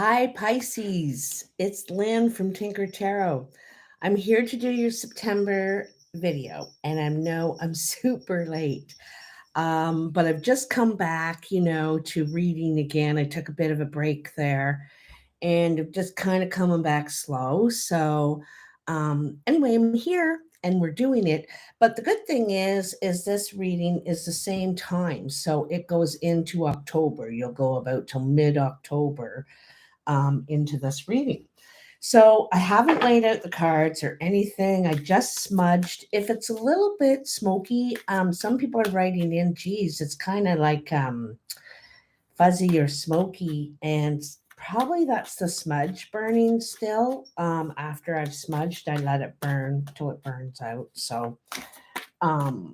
Hi, Pisces. It's Lynn from Tinker Tarot. I'm here to do your September video, and I know I'm super late. But I've just come back, to reading again. I took a bit of a break there and just kind of coming back slow. Anyway, I'm here and we're doing it. But the good thing is this reading is the same time. So it goes into October. You'll go about till mid-October into this reading. So I haven't laid out the cards or anything. I just smudged. If it's a little bit smoky, some people are writing in, geez, it's kind of like fuzzy or smoky. And probably that's the smudge burning still. After I've smudged, I let it burn till it burns out. So um,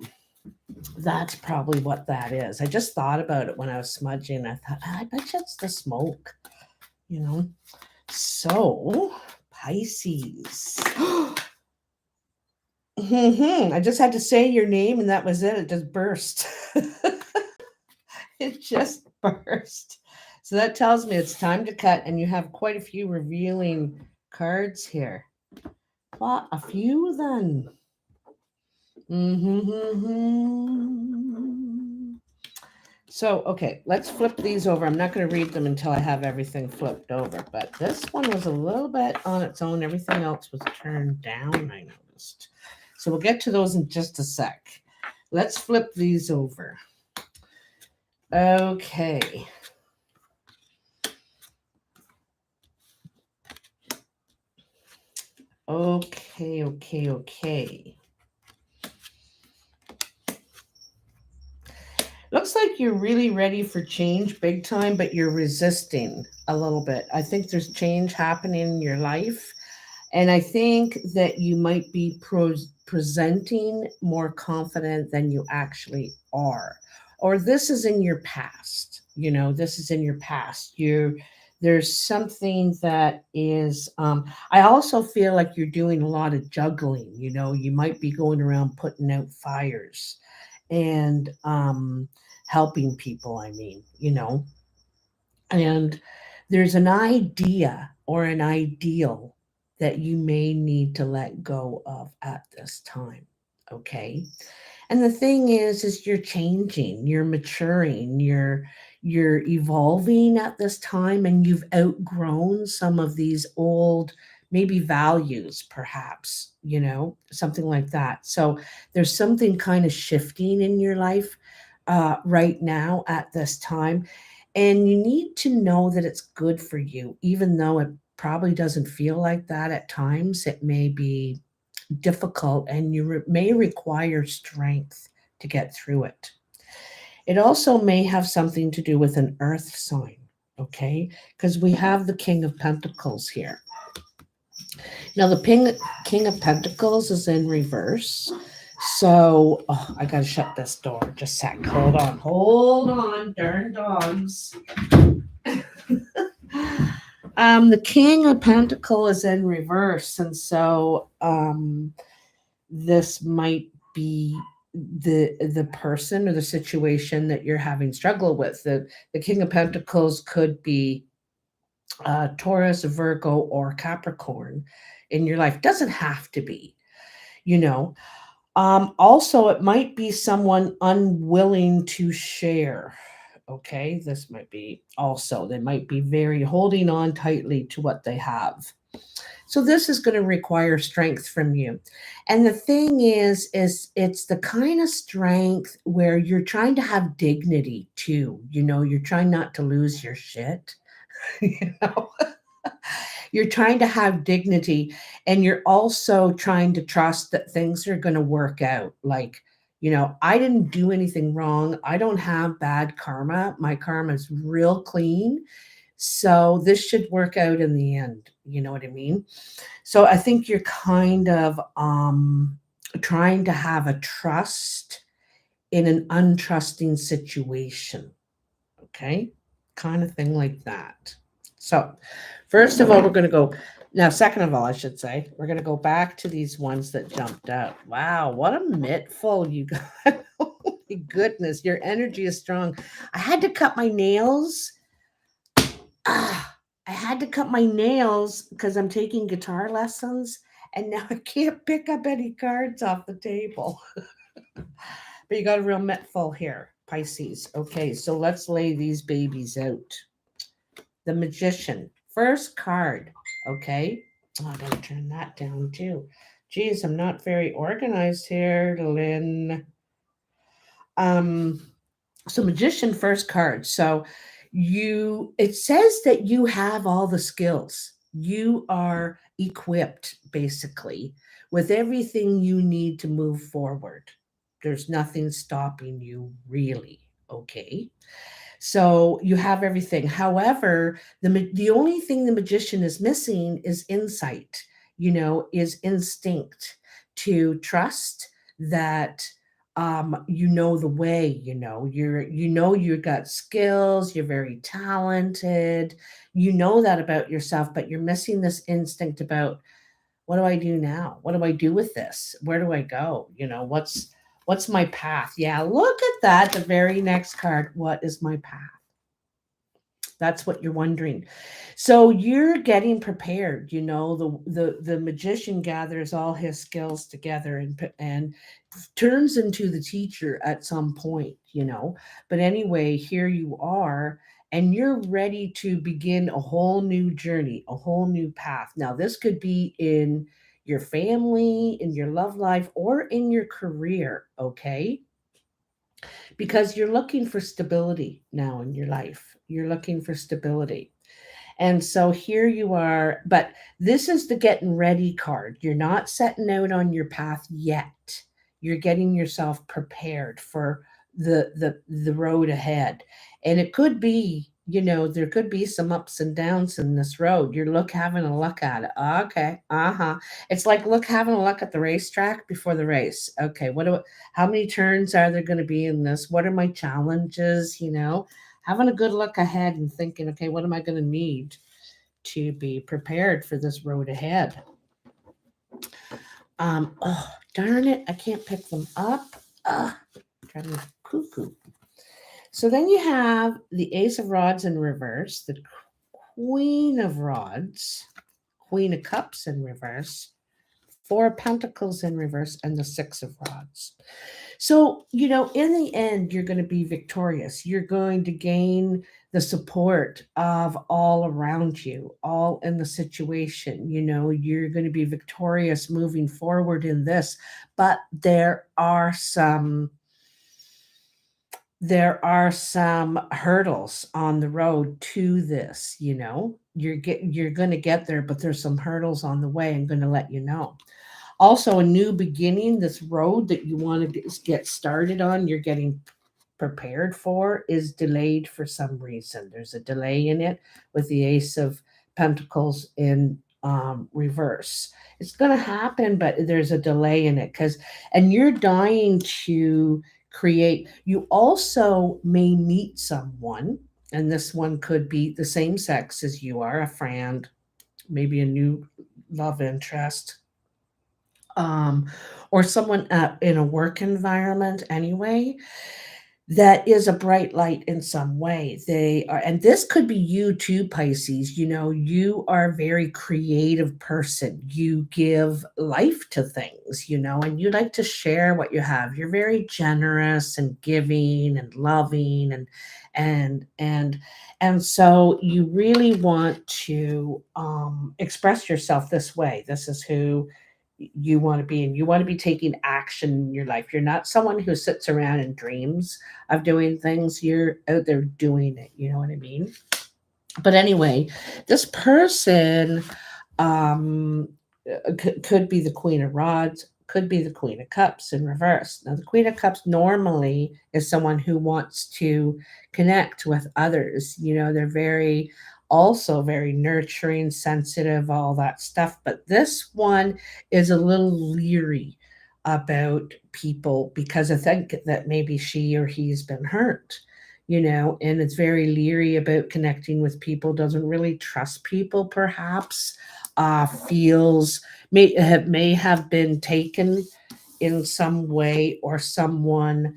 that's probably what that is. I just thought about it when I was smudging. I thought, I bet you it's the smoke, you know. So, Pisces. I just had to say your name and that was it. It just burst. It just burst. So that tells me it's time to cut, and you have quite a few revealing cards here. Well, a few then. So, okay, let's flip these over. I'm not going to read them until I have everything flipped over, but this one was a little bit on its own. Everything else was turned down, I noticed. So we'll get to those in just a sec. Let's flip these over. Okay. Okay. Looks like you're really ready for change big time, but you're resisting a little bit. I think there's change happening in your life. And I think that you might be presenting more confident than you actually are. Or this is in your past. This is in your past. There's something that is, I also feel like you're doing a lot of juggling. You might be going around putting out fires and helping people, and there's an idea or an ideal that you may need to let go of at this time. Okay. And the thing is you're changing, you're maturing, you're evolving at this time, and you've outgrown some of these old maybe values, perhaps, something like that. So there's something kind of shifting in your life right now at this time, and you need to know that it's good for you, even though it probably doesn't feel like that at times. It may be difficult, and you may require strength to get through it. It also may have something to do with an earth sign, okay? Because we have the King of Pentacles here. Now, the King of Pentacles is in reverse. So, I got to shut this door. Just a sec. Hold on, darn dogs. The King of Pentacles is in reverse, and so this might be the person or the situation that you're having struggle with. The King of Pentacles could be Taurus, Virgo, or Capricorn in your life. Doesn't have to be, you know. Also, it might be someone unwilling to share. Okay, this might be also, they might be very holding on tightly to what they have. So this is going to require strength from you. And the thing is it's the kind of strength where you're trying to have dignity too. You're trying not to lose your shit. you know you're trying to have dignity, and you're also trying to trust that things are going to work out. Like, I didn't do anything wrong. I don't have bad karma. My karma is real clean. So this should work out in the end. You know what I mean? So I think you're kind of trying to have a trust in an untrusting situation. Okay? Kind of thing like that. So, first of all, we're going to go. Now, second of all, I should say, we're going to go back to these ones that jumped out. Wow, what a mittful you got. Oh, my goodness, your energy is strong. I had to cut my nails. I had to cut my nails because I'm taking guitar lessons, and now I can't pick up any cards off the table. But you got a real metful here, Pisces. Okay, so let's lay these babies out. The Magician, first card. Okay, oh, I gotta turn that down too. Geez, I'm not very organized here, Lynn. Um, so Magician, first card. So it says that you have all the skills. You are equipped basically with everything you need to move forward. There's nothing stopping you really. Okay, so you have everything. However, the only thing the magician is missing is insight, is instinct, to trust that you know the way, you got skills, you're very talented, you know that about yourself, but you're missing this instinct about, what do I do now? What do I do with this? Where do I go? What's my path? Yeah, look at that. The very next card. What is my path? That's what you're wondering. So you're getting prepared. The magician gathers all his skills together and turns into the teacher at some point. But anyway, here you are, and you're ready to begin a whole new journey, a whole new path. Now, this could be in your family, in your love life, or in your career, okay? Because you're looking for stability now in your life. You're looking for stability. And so here you are, but this is the getting ready card. You're not setting out on your path yet. You're getting yourself prepared for the road ahead. And it could be, there could be some ups and downs in this road. You're having a look at it. Okay. Uh-huh. It's like having a look at the racetrack before the race. Okay, how many turns are there going to be in this? What are my challenges? Having a good look ahead and thinking, okay, what am I going to need to be prepared for this road ahead? Oh, darn it, I can't pick them up. Driving me cuckoo. So then you have the Ace of Rods in reverse, the Queen of Rods, Queen of Cups in reverse, Four of Pentacles in reverse, and the Six of Rods. So, in the end, you're going to be victorious. You're going to gain the support of all around you, all in the situation. You're going to be victorious moving forward in this. But there are some hurdles on the road to this. You're going to get there, but there's some hurdles on the way. I'm going to let you know. Also, a new beginning, this road that you want to get started on, you're getting prepared for, is delayed for some reason. There's a delay in it with the Ace of Pentacles in reverse. It's going to happen, but there's a delay in it and you're dying to create. You also may meet someone, and this one could be the same sex as you are, a friend, maybe a new love interest, um, or someone in a work environment anyway, that is a bright light in some way. They are, and this could be you too, Pisces. You are a very creative person. You give life to things, and you like to share what you have. You're very generous and giving and loving, and so you really want to express yourself this way. This is who you want to be, and you want to be taking action in your life. You're not someone who sits around and dreams of doing things. You're out there doing it. You know what I mean? But anyway, this person um could be the Queen of Rods, could be the Queen of Cups in reverse. Now, the Queen of Cups normally is someone who wants to connect with others. They're also very nurturing, sensitive, all that stuff. But this one is a little leery about people because I think that maybe she or he's been hurt. And it's very leery about connecting with people, doesn't really trust people, perhaps, feels may have been taken in some way, or someone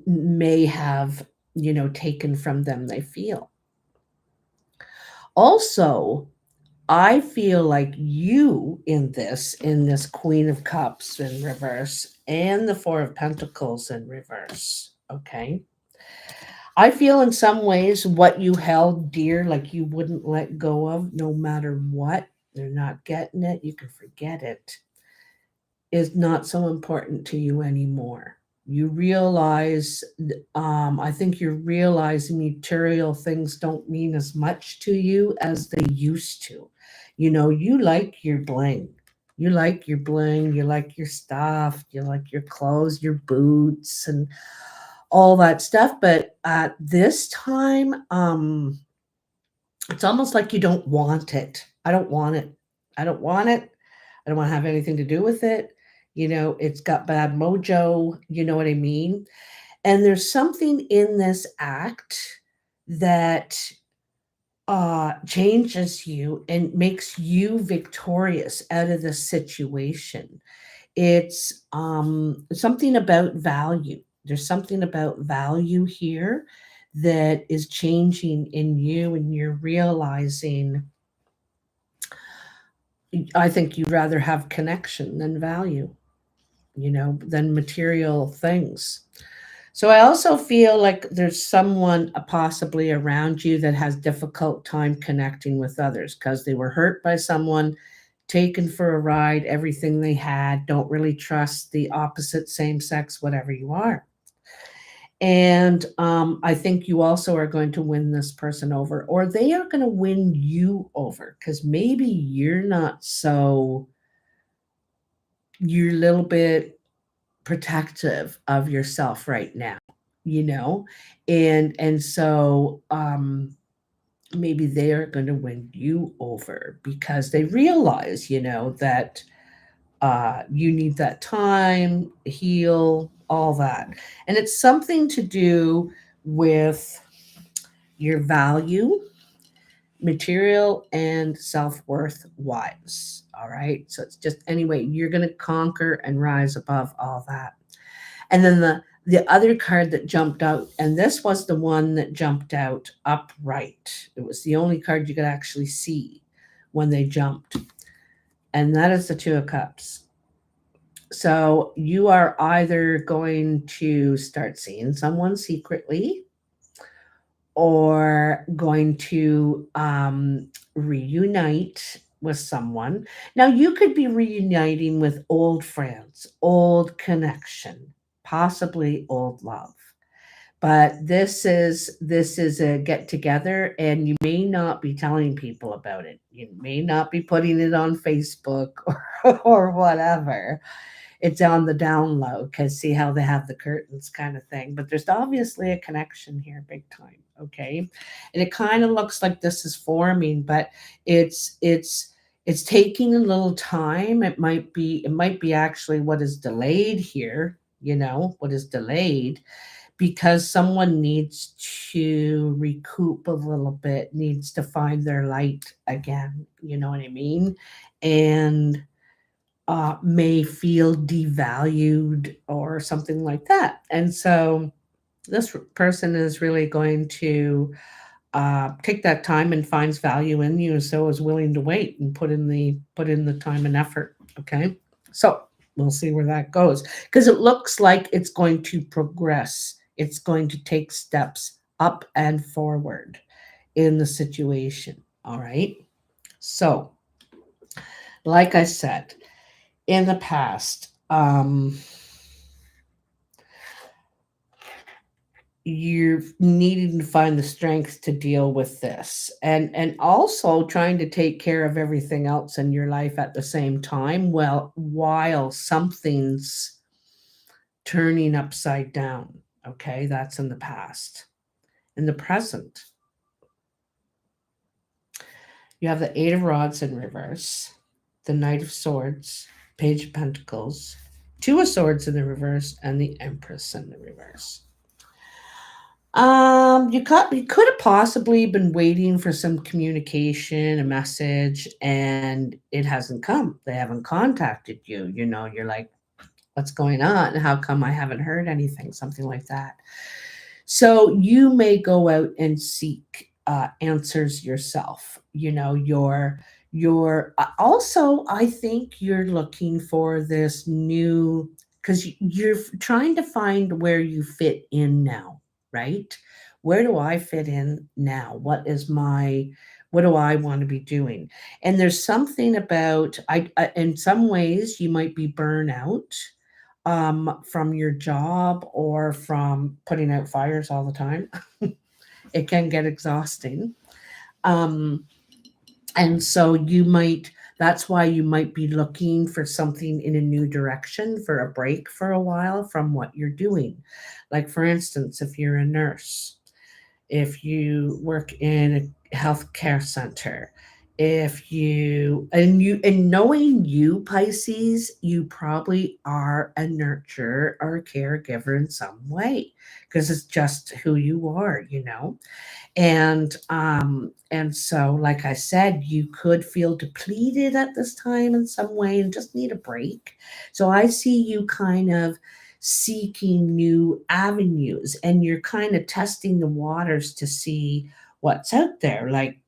may have taken from them, they feel. Also, I feel like you in this Queen of Cups in reverse and the Four of Pentacles in reverse. Okay. I feel in some ways what you held dear, like you wouldn't let go of no matter what, they're not getting it, you can forget it, is not so important to you anymore. You realize, I think you're realizing material things don't mean as much to you as they used to. You know, you like your bling. You like your bling, you like your stuff, you like your clothes, your boots, and all that stuff. But at this time, it's almost like you don't want it. I don't want it. I don't want it. I don't want to have anything to do with it. You know, it's got bad mojo. You know what I mean? And there's something in this act that changes you and makes you victorious out of the situation. It's something about value. There's something about value here that is changing in you, and you're realizing, I think you'd rather have connection than value, you know, than material things. So I also feel like there's someone possibly around you that has difficult time connecting with others because they were hurt by someone, taken for a ride, everything they had, don't really trust the opposite, same sex, whatever you are. And I think you also are going to win this person over, or they are going to win you over because maybe you're a little bit protective of yourself right now, you know? And so maybe they are going to win you over because they realize, you know, that you need that time, heal, all that. And it's something to do with your value, material, and self worth wise. All right. So it's just, anyway, you're going to conquer and rise above all that. And then the other card that jumped out, and this was the one that jumped out upright. It was the only card you could actually see when they jumped. And that is the Two of Cups. So you are either going to start seeing someone secretly or going to reunite with someone. Now, you could be reuniting with old friends, old connection, possibly old love. But this is a get together, and you may not be telling people about it. You may not be putting it on Facebook or whatever. It's on the down low because see how they have the curtains kind of thing. But there's obviously a connection here, big time. Okay. And it kind of looks like this is forming, but it's taking a little time. It might be actually what is delayed here, you know, what is delayed because someone needs to recoup a little bit, needs to find their light again. You know what I mean? And may feel devalued or something like that. And so this person is really going to take that time and finds value in you, so is willing to wait and put in the time and effort. Okay, so we'll see where that goes because it looks like it's going to progress. It's going to take steps up and forward in the situation. All right. So, like I said, in the past, you're needing to find the strength to deal with this, and also trying to take care of everything else in your life at the same time, well, while something's turning upside down. Okay, that's in the past. In the present, you have the Eight of Rods in reverse, the Knight of Swords, Page of Pentacles, Two of Swords in the reverse, and the Empress in the reverse. You could have possibly been waiting for some communication, a message, and it hasn't come. They haven't contacted you. You know, you're like, what's going on? How come I haven't heard anything? Something like that. So you may go out and seek answers yourself. Your also, I think you're looking for this new, because you're trying to find where you fit in now, right? Where do I fit in now? What do I want to be doing? And there's something about, in some ways, you might be burnout from your job or from putting out fires all the time. It can get exhausting. Um, and so that's why you might be looking for something in a new direction, for a break for a while from what you're doing. Like, for instance, if you're a nurse, if you work in a healthcare center, if you, and knowing you, Pisces, you probably are a nurturer or a caregiver in some way, because it's just who you are. And so, like I said, you could feel depleted at this time in some way and just need a break. So I see you kind of seeking new avenues, and you're kind of testing the waters to see what's out there. Like,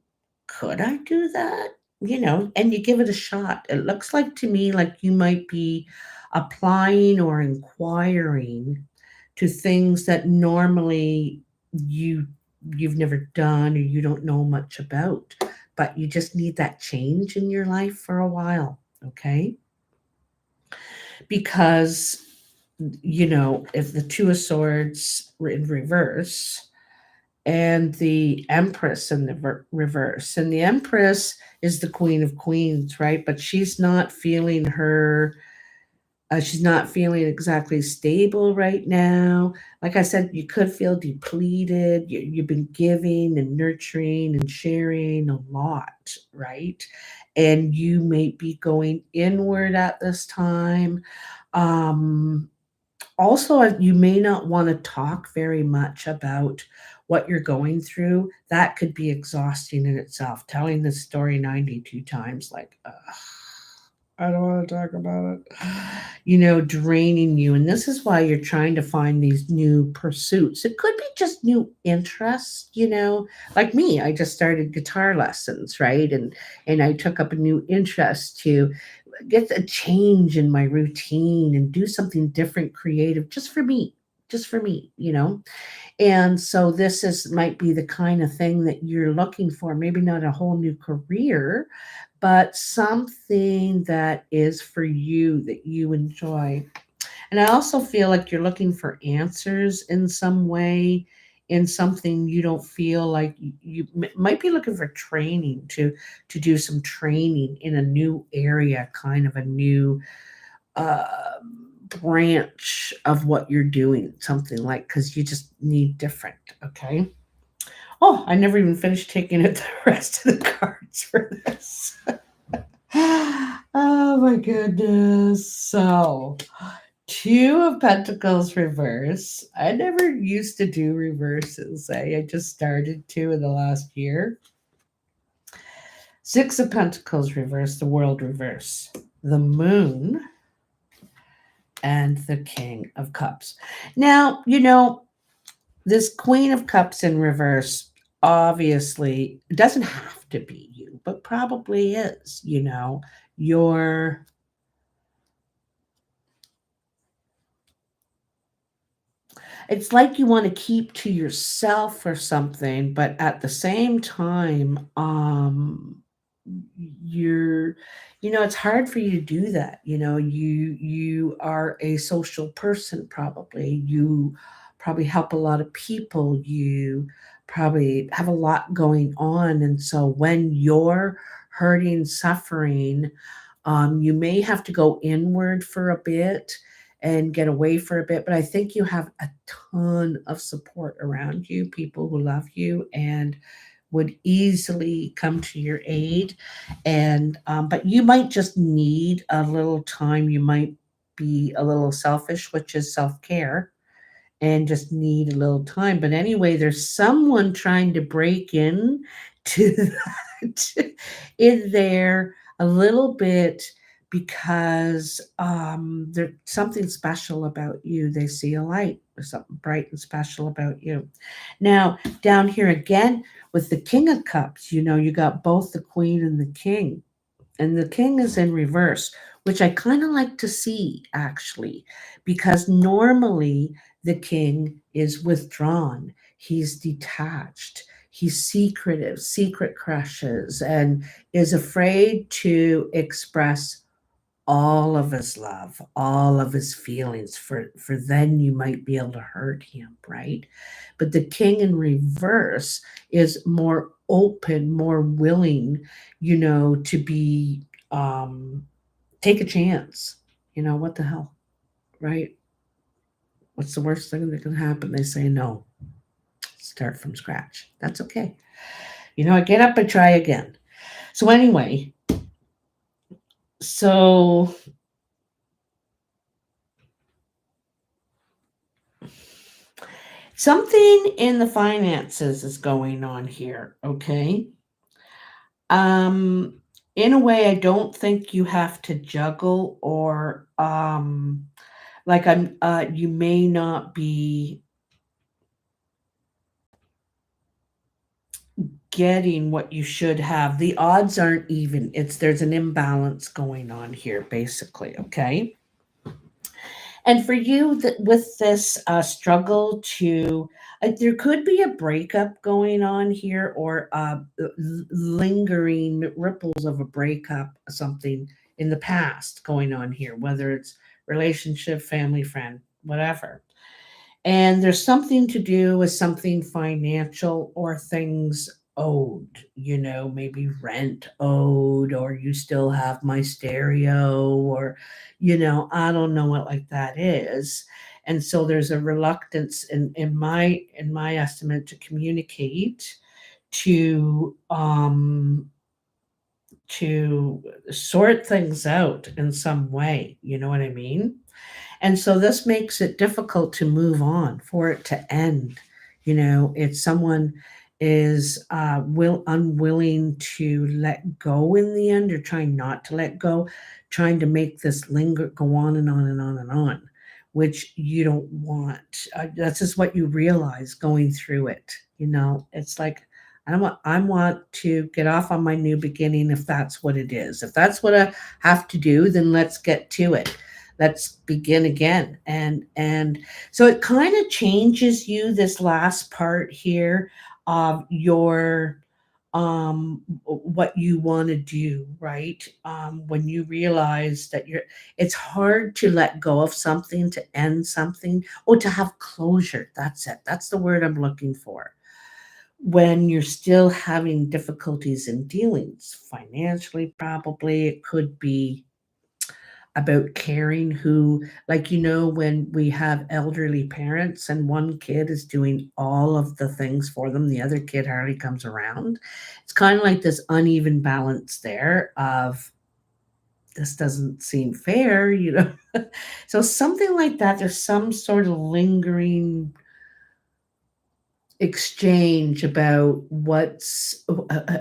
could I do that? And you give it a shot. It looks like to me like you might be applying or inquiring to things that normally you you've never done, or you don't know much about, but you just need that change in your life for a while, okay? Because if the two of swords were in reverse, and the Empress in the reverse. And the Empress is the Queen of Queens, right? But she's not feeling exactly stable right now. Like I said, you could feel depleted. You've been giving and nurturing and sharing a lot, right? And you may be going inward at this time. Um, Also, you may not want to talk very much about what you're going through. That could be exhausting in itself. Telling this story 92 times, like, I don't want to talk about it, draining you. And this is why you're trying to find these new pursuits. It could be just new interests. Like me, I just started guitar lessons, right? And I took up a new interest to get a change in my routine and do something different, creative, just for me. And so this is might be the kind of thing that you're looking for. Maybe not a whole new career, but something that is for you, that you enjoy. And I also feel like you're looking for answers in some way, in something you don't feel like you might be looking for training, to do some training in a new area, kind of a new uh, branch of what you're doing, something like, because you just need different. Okay. Oh, I never even finished taking it the rest of the cards for this. Oh my goodness. So, Two of Pentacles reverse. I never used to do reverses. I just started to in the last year. Six of Pentacles reverse, the World reverse, the Moon, and the King of Cups. Now, this Queen of Cups in reverse obviously doesn't have to be you, but probably is. You're It's like you want to keep to yourself or something, but at the same time, you're it's hard for you to do that. You are a social person. Probably you probably help a lot of people. You probably have a lot going on, and so when you're hurting, suffering, you may have to go inward for a bit and get away for a bit, but I think you have a ton of support around you, people who love you and would easily come to your aid. And but you might just need a little time. You might be a little selfish, which is self-care, and just need a little time. But anyway, there's someone trying to break in to that in there a little bit, because there's something special about you. They see a light. There's something bright and special about you. Now, down here again, With the King of Cups, you got both the Queen and the King. And the King is in reverse, which I kind of like to see actually, because normally the King is withdrawn, he's detached, he's secretive, secret crushes, and is afraid to express all of his love, all of his feelings, for then you might be able to hurt him, right? But the king in reverse is more open, more willing, to be take a chance. What the hell, right? What's the worst thing that can happen? They say no. Start from scratch. That's okay. I get up and try again. So anyway, so something in the finances is going on here, okay? Um, in a way, I don't think you have to juggle or like you may not be getting what you should have. The odds aren't even. There's an imbalance going on here, basically, okay? And for you, with this struggle to, there could be a breakup going on here, or lingering ripples of a breakup, something in the past going on here, whether it's relationship, family, friend, whatever. And there's something to do with something financial or things owed, maybe rent owed, or you still have my stereo, or, I don't know what like that is. And so there's a reluctance in my estimate to communicate, to to sort things out in some way. You know what I mean? And so this makes it difficult to move on, for it to end. If someone is unwilling to let go in the end, or trying not to let go, trying to make this linger, go on and on and on and on, which you don't want. That's just what you realize going through it. It's like, I want to get off on my new beginning, if that's what it is. If that's what I have to do, then let's get to it. Let's begin again. And so it kind of changes you, this last part here of your what you want to do, right? When you realize that it's hard to let go of something, to end something, or to have closure. That's it. That's the word I'm looking for. When you're still having difficulties in dealings financially, probably it could be about caring, who, like, when we have elderly parents and one kid is doing all of the things for them, the other kid hardly comes around. It's kind of like this uneven balance there of, this doesn't seem fair. So something like that, there's some sort of lingering exchange about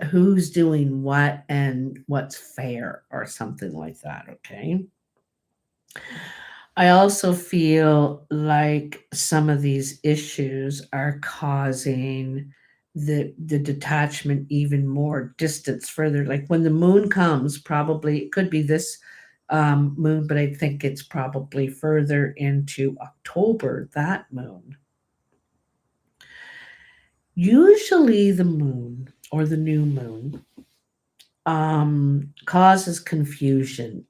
who's doing what and what's fair, or something like that, okay? I also feel like some of these issues are causing the detachment even more, distance further. Like when the moon comes, probably it could be this moon, but I think it's probably further into October, that moon. Usually the moon, or the new moon, causes confusion,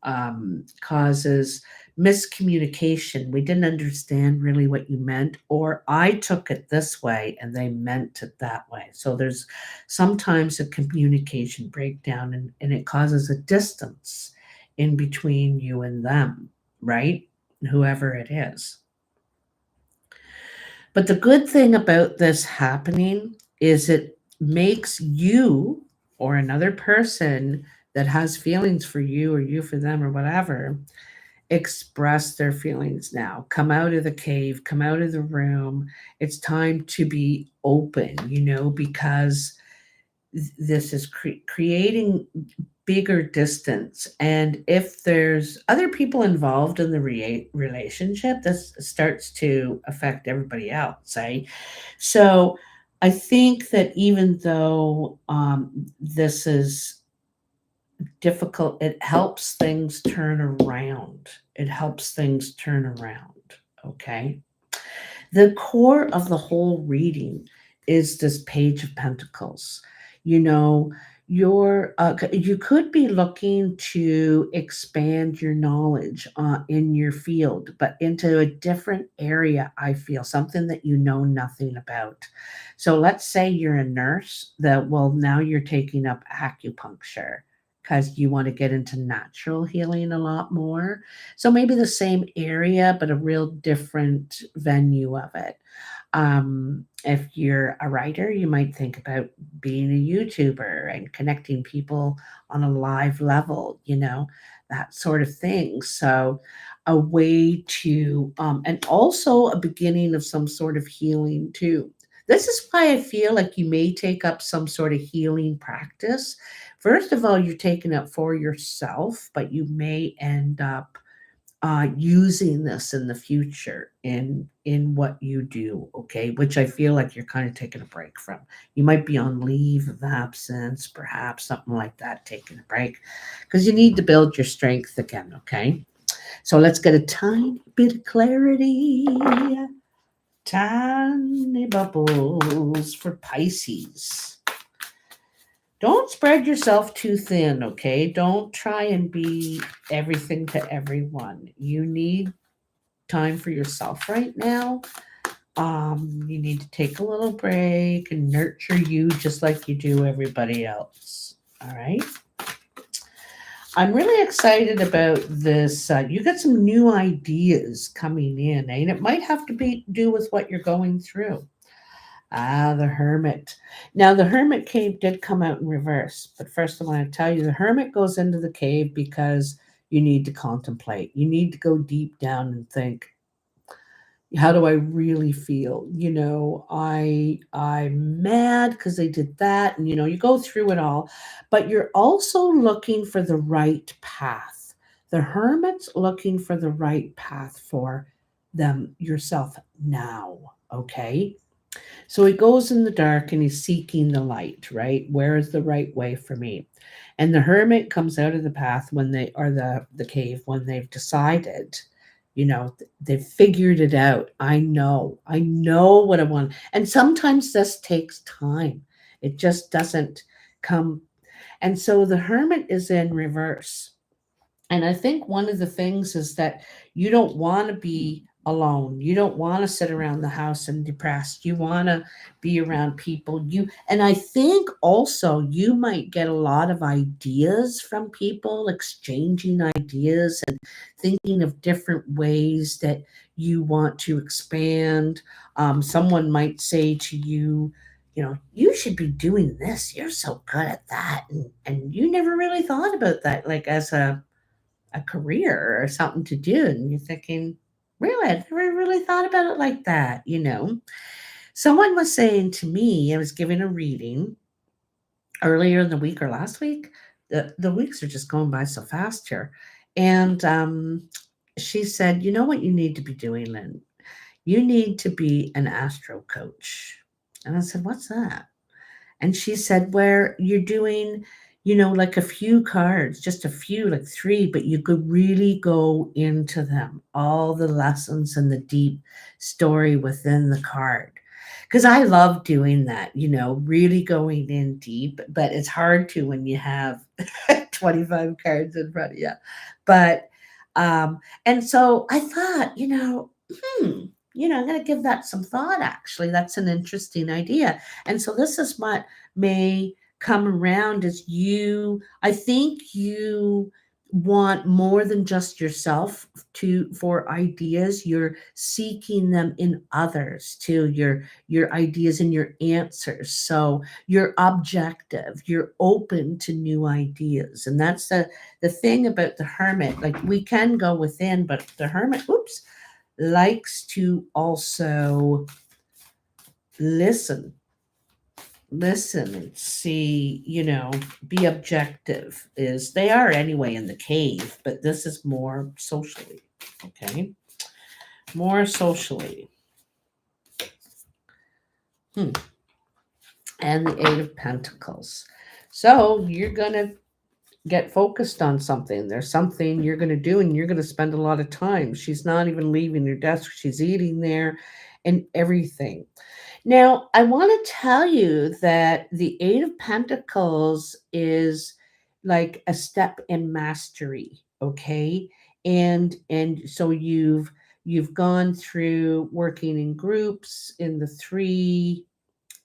causes miscommunication. We didn't understand really what you meant, or I took it this way and they meant it that way. So there's sometimes a communication breakdown, and it causes a distance in between you and them, right? Whoever it is. But the good thing about this happening is it makes you, or another person that has feelings for you, or you for them, or whatever, express their feelings now. Come out of the cave, come out of the room. It's time to be open, because this is creating bigger distance. And if there's other people involved in the relationship, this starts to affect everybody else, eh? So I think that even though this is difficult, it helps things turn around. It helps things turn around. Okay. The core of the whole reading is this Page of Pentacles. You know, you could be looking to expand your knowledge in your field, but into a different area. I feel something that you know nothing about. So let's say you're a nurse that, well, now you're taking up acupuncture because you want to get into natural healing a lot more. So maybe the same area, but a real different venue of it. If you're a writer, you might think about being a YouTuber and connecting people on a live level, that sort of thing. So, a way to, and also a beginning of some sort of healing too. This is why I feel like you may take up some sort of healing practice. First of all, you're taking it for yourself, but you may end up using this in the future in what you do, okay? Which I feel like you're kind of taking a break from. You might be on leave of absence, perhaps something like that, taking a break, because you need to build your strength again, okay? So let's get a tiny bit of clarity. Tiny bubbles for Pisces. Don't spread yourself too thin, okay? Don't try and be everything to everyone. You need time for yourself right now. You need to take a little break and nurture you just like you do everybody else. All right. I'm really excited about this. You got some new ideas coming in, and it might have to be do with what you're going through. Ah, the Hermit. Now, the Hermit cave did come out in reverse, but first I want to tell you the Hermit goes into the cave because you need to contemplate. You need to go deep down and think, how do I really feel? I'm mad because they did that, and you go through it all, but you're also looking for the right path. The Hermit's looking for the right path for them yourself now. Okay. So he goes in the dark and he's seeking the light, right? Where is the right way for me? And the hermit comes out of the path when they or the cave when they've decided, they've figured it out. I know what I want. And sometimes this takes time. It just doesn't come. And so the hermit is in reverse. And I think one of the things is that you don't want to be alone. You don't want to sit around the house and depressed. You want to be around people. And I think also you might get a lot of ideas from people, exchanging ideas and thinking of different ways that you want to expand. Someone might say to you, you should be doing this. You're so good at that. And you never really thought about that, like as a career or something to do. And you're thinking, really, I never really thought about it like that. Someone was saying to me, I was giving a reading earlier in the week or last week. The weeks are just going by so fast here. And she said, you know what you need to be doing, Lynn? You need to be an astro coach. And I said, what's that? And she said, where you're doing, like a few cards, just a few, like three, but you could really go into them, all the lessons and the deep story within the card. Because I love doing that, really going in deep, but it's hard to when you have 25 cards in front of you. But, and so I thought, hmm, I'm going to give that some thought, actually. That's an interesting idea. And so this is what may come around as I think you want more than just yourself for ideas. You're seeking them in others too, your ideas and your answers. So you're objective, you're open to new ideas. And that's the thing about the hermit. Like, we can go within, but the hermit, likes to also listen and see, be objective. Is they are anyway in the cave, but this is more socially. Okay. More socially. Hmm. and the Eight of Pentacles. So you're going to get focused on something. There's something you're going to do, and you're going to spend a lot of time. She's not even leaving your desk, she's eating there and everything. Now, I want to tell you that the Eight of Pentacles is like a step in mastery, okay? And so you've gone through working in groups in the 3,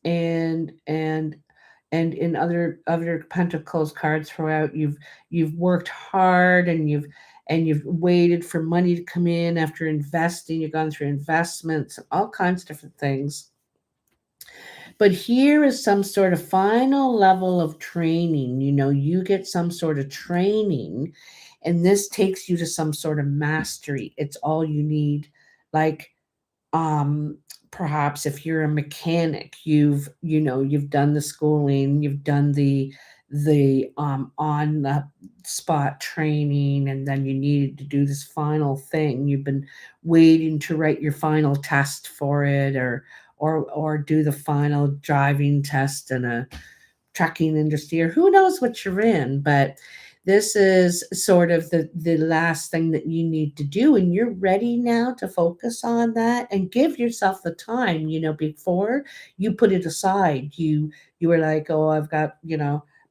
and in other pentacles cards throughout, you've worked hard, and you've waited for money to come in after investing. You've gone through investments, all kinds of different things, but here is some sort of final level of training. You get some sort of training, and this takes you to some sort of mastery. It's all you need. Like, um perhaps if you're a mechanic, you've done the schooling, you've done the on the spot training, and then you needed to do this final thing. You've been waiting to write your final test for it, or do the final driving test in a trucking industry, or who knows what you're in. But this is sort of the last thing that you need to do, and you're ready now to focus on that and give yourself the time. Before, you put it aside. You were like, oh, I've got,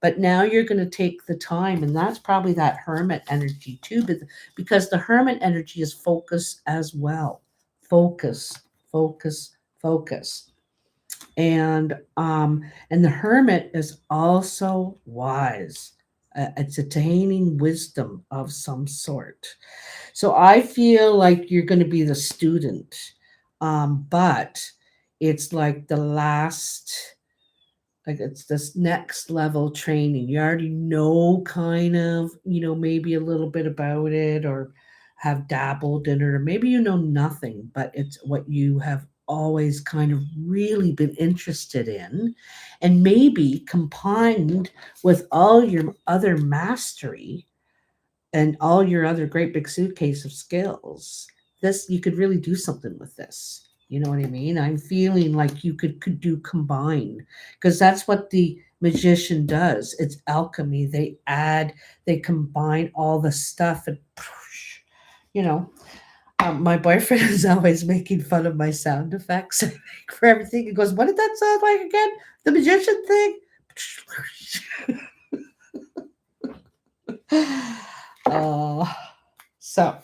but now you're going to take the time, and that's probably that hermit energy too. But because the hermit energy is focus as well. Focus, focus, focus. And the hermit is also wise. It's attaining wisdom of some sort. So I feel like you're going to be the student, but it's like the last, like it's this next level training. You already know, kind of, maybe a little bit about it, or have dabbled in it, or maybe you know nothing, but it's what you have always kind of really been interested in. And maybe combined with all your other mastery and all your other great big suitcase of skills, this, you could really do something with this. You know what I mean? I'm feeling like you could do combine, because that's what the magician does. It's alchemy. They combine all the stuff, and you know my boyfriend is always making fun of my sound effects for everything. He goes, "What did that sound like again? The magician thing?" Oh, so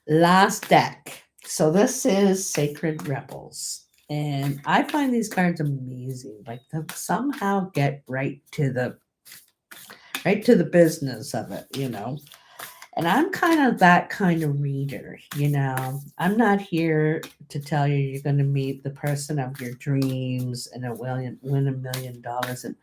last deck. So this is Sacred Rebels. And I find these cards amazing. Like, they somehow get right to the business of it. And I'm kind of that kind of reader. I'm not here to tell you you're going to meet the person of your dreams and win $1 million and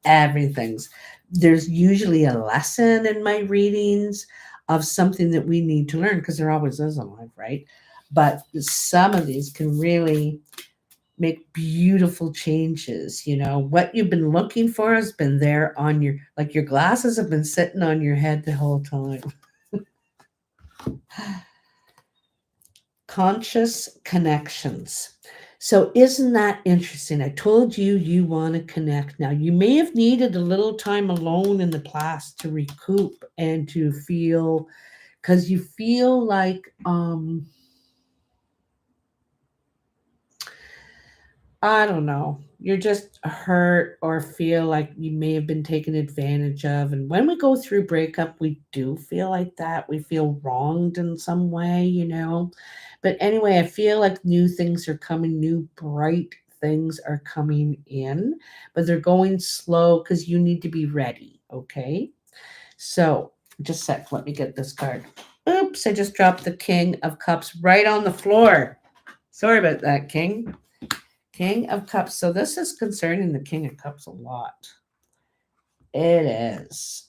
everything's. There's usually a lesson in my readings of something that we need to learn, because there always is in life, right? But some of these can really make beautiful changes. What you've been looking for has been there on like your glasses have been sitting on your head the whole time. Conscious connections. So isn't that interesting? I told you you want to connect now. You may have needed a little time alone in the past to recoup and to feel, because you feel like I don't know, you're just hurt or feel like you may have been taken advantage of. And when we go through breakup, we do feel like that. We feel wronged in some way. But anyway, I feel like new things are coming, new bright things are coming in, but they're going slow because you need to be ready. Okay. So just a sec, let me get this card. Oops, I just dropped the King of Cups right on the floor. Sorry about that, King. King of Cups. So this is concerning the King of Cups a lot. It is.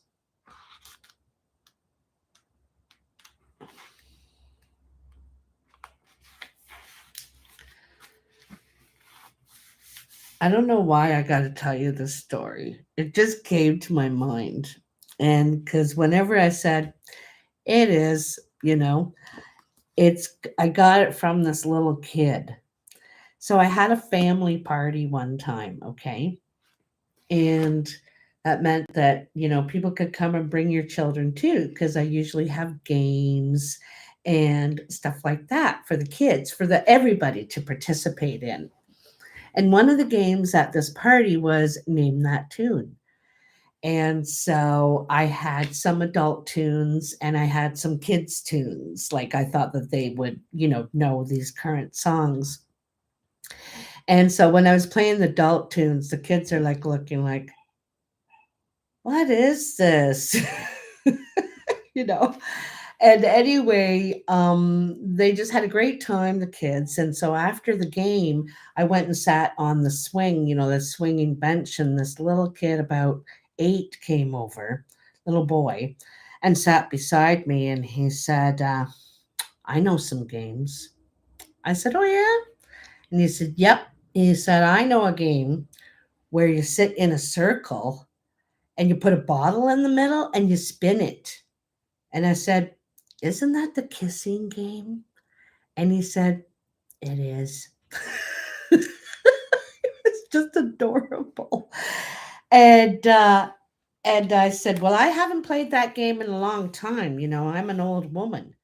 I don't know why I got to tell you this story. It just came to my mind. And because whenever I said it is, it's, I got it from this little kid. So I had a family party one time, okay? And that meant that, people could come and bring your children too, because I usually have games and stuff like that for the kids, for the everybody to participate in. And one of the games at this party was Name That Tune. And so I had some adult tunes and I had some kids tunes. Like I thought that they would, know these current songs. And so when I was playing the adult tunes, the kids are like looking like, what is this? you know. And anyway, they just had a great time, the kids. And so after the game, I went and sat on the swing, the swinging bench, and this little kid about 8 came over, little boy, and sat beside me. And he said, I know some games. I said, oh, yeah. And he said, yep. He said, I know a game where you sit in a circle and you put a bottle in the middle and you spin it. And I said, isn't that the kissing game? And he said, it is. It's just adorable. And and I said, well, I haven't played that game in a long time. I'm an old woman.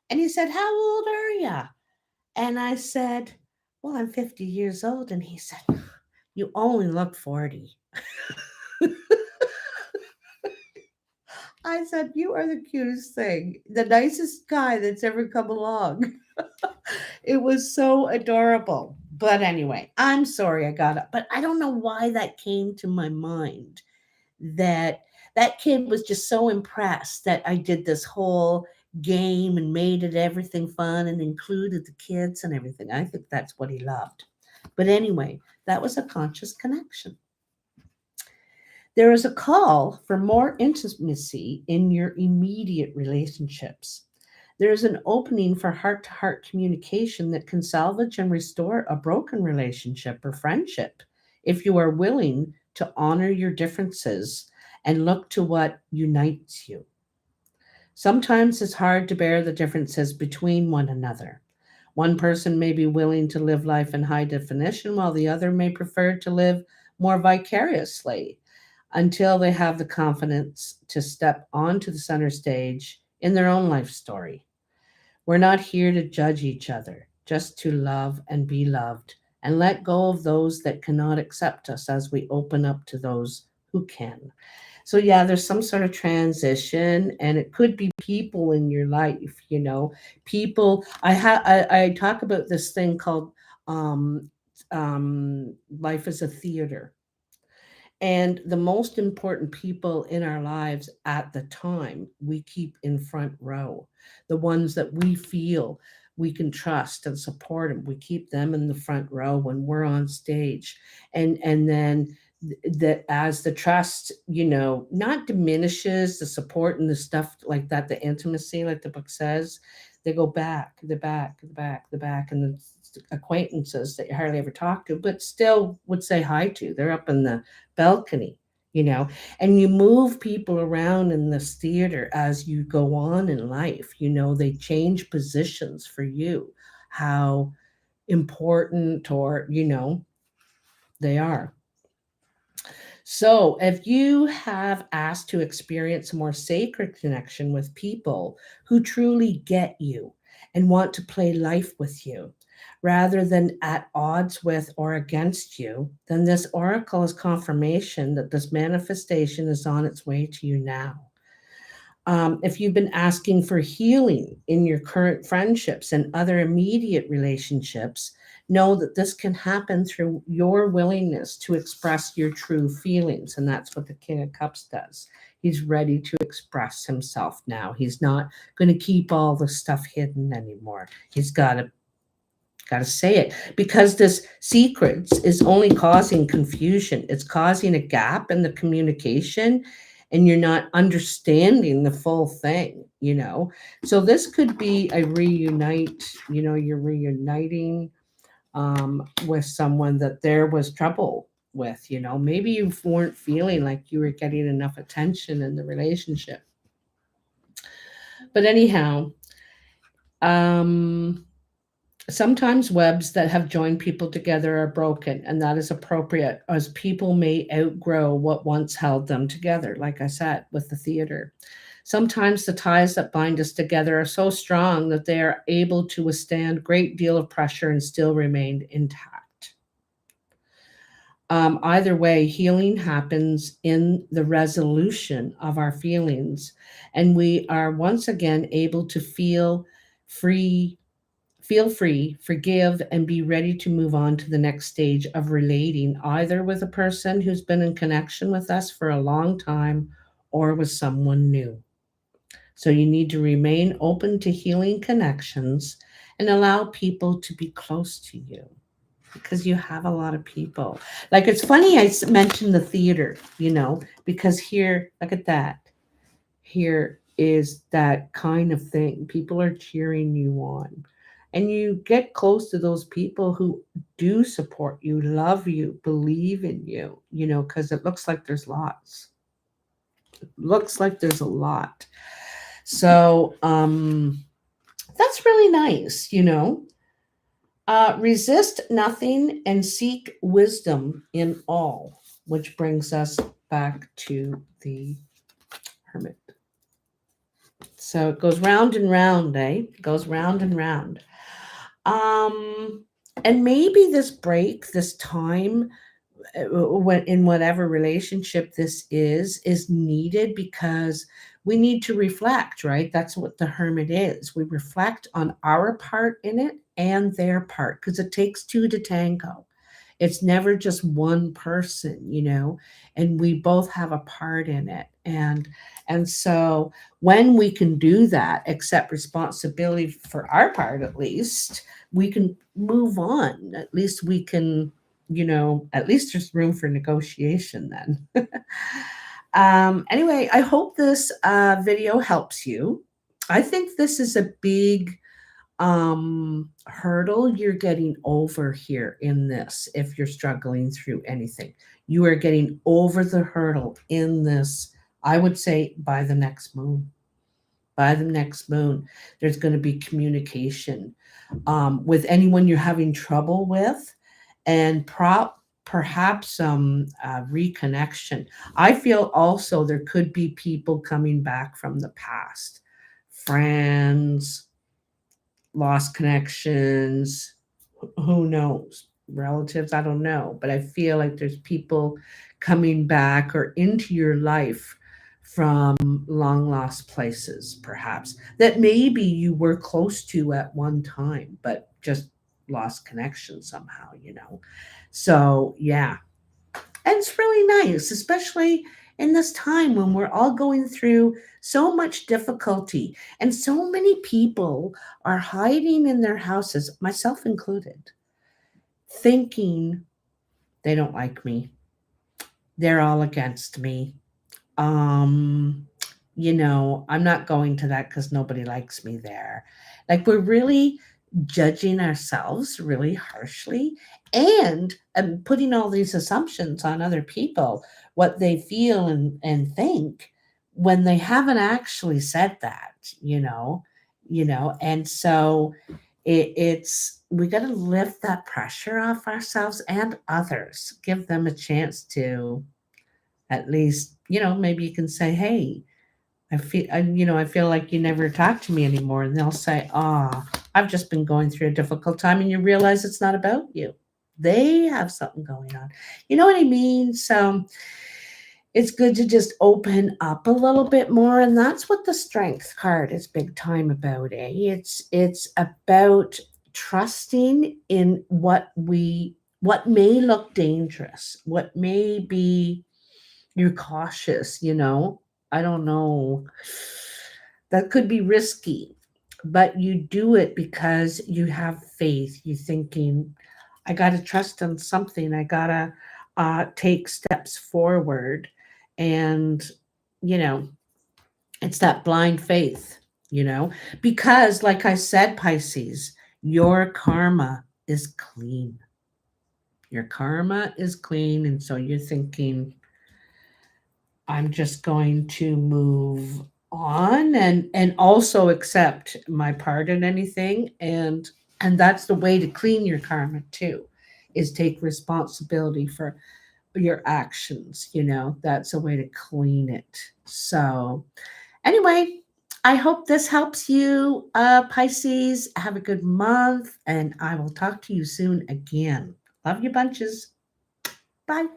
And he said, how old are you? And I said, well, I'm 50 years old. And he said, you only look 40. I said, you are the cutest thing, the nicest guy that's ever come along. It was so adorable. But anyway, I'm sorry I got up, but I don't know why that came to my mind. That that kid was just so impressed that I did this whole game and made it everything fun and included the kids and everything. I think that's what he loved. But anyway, that was a conscious connection. There is a call for more intimacy in your immediate relationships. There is an opening for heart to heart communication that can salvage and restore a broken relationship or friendship if you are willing to honor your differences and look to what unites you. Sometimes it's hard to bear the differences between one another. One person may be willing to live life in high definition, while the other may prefer to live more vicariously until they have the confidence to step onto the center stage in their own life story. We're not here to judge each other, just to love and be loved and let go of those that cannot accept us as we open up to those who can. So, yeah, there's some sort of transition, and it could be people in your life, people. I talk about this thing called um, life as a theater, and the most important people in our lives at the time, we keep in front row. The ones that we feel we can trust and support them, we keep them in the front row when we're on stage. And then that as the trust, not diminishes the support and the stuff like that, the intimacy, like the book says, they go back, the back, the back, the back, and the acquaintances that you hardly ever talk to, but still would say hi to. They're up in the balcony, you know, and you move people around in this theater as you go on in life. They change positions for you, how important or, they are. So, if you have asked to experience a more sacred connection with people who truly get you and want to play life with you, rather than at odds with or against you, then this oracle is confirmation that this manifestation is on its way to you now. If you've been asking for healing in your current friendships and other immediate relationships, know that this can happen through your willingness to express your true feelings. And that's what the King of Cups does. He's ready to express himself now. He's not going to keep all the stuff hidden anymore. He's got to say it, because this secrets is only causing confusion. It's causing a gap in the communication, and you're not understanding the full thing. So this could be a reunite. You're reuniting with someone that there was trouble with. Maybe you weren't feeling like you were getting enough attention in the relationship. But anyhow, um Sometimes webs that have joined people together are broken, and that is appropriate, as people may outgrow what once held them together, like I said, with the theater. Sometimes the ties that bind us together are so strong that they are able to withstand a great deal of pressure and still remain intact. Either way, healing happens in the resolution of our feelings, and we are once again able to free feel free, forgive, and be ready to move on to the next stage of relating, either with a person who's been in connection with us for a long time or with someone new. So you need to remain open to healing connections and allow people to be close to you because you have a lot of people. Like it's funny mentioned the theater, because here, look at that. Here is that kind of thing. People are cheering you on. And you get close to those people who do support you, love you, believe in you, because it looks like there's lots. It looks like there's a lot. So that's really nice. Resist nothing and seek wisdom in all, which brings us back to the hermit. So it goes round and round, eh? It goes round and round. Um, and maybe this break, this time, when in whatever relationship this is needed because we need to reflect, right? That's what the hermit is. We reflect on our part in it and their part because it takes two to tango. It's never just one person, and we both have a part in it. And so when we can do that, accept responsibility for our part at least, we can move on. At least we can, at least there's room for negotiation then. Anyway, I hope this video helps you. I think this is a big hurdle you're getting over here in this. If you're struggling through anything, you are getting over the hurdle in this. I would say by the next moon. By the next moon, there's going to be communication with anyone you're having trouble with, and perhaps some reconnection. I feel also there could be people coming back from the past, friends, lost connections, who knows, relatives, I don't know, but I feel like there's people coming back or into your life from long lost places, perhaps that maybe you were close to at one time but just lost connection somehow. So yeah, and it's really nice, especially in this time when we're all going through so much difficulty and so many people are hiding in their houses, myself included, thinking they don't like me. They're all against me. Um, I'm not going to that because nobody likes me there. Like we're really judging ourselves really harshly and putting all these assumptions on other people, what they feel and think when they haven't actually said that. And so it's we got to lift that pressure off ourselves and others, give them a chance to at least, maybe you can say, hey, I feel like you never talk to me anymore. And they'll say, I've just been going through a difficult time. And you realize it's not about you. They have something going on. You know what I mean? So it's good to just open up a little bit more. And that's what the strength card is big time about, eh? It's about trusting in what may look dangerous, what may be you're cautious. I don't know. That could be risky, but you do it because you have faith. You're thinking, I got to trust in something. I got to take steps forward. And, you know, it's that blind faith, because, like I said, Pisces, your karma is clean. Your karma is clean. And so you're thinking, I'm just going to move on and also accept my part in anything and And that's the way to clean your karma too, is take responsibility for your actions. That's a way to clean it. So anyway, I hope this helps you, Pisces. Have a good month, and I will talk to you soon again. Love you bunches. Bye.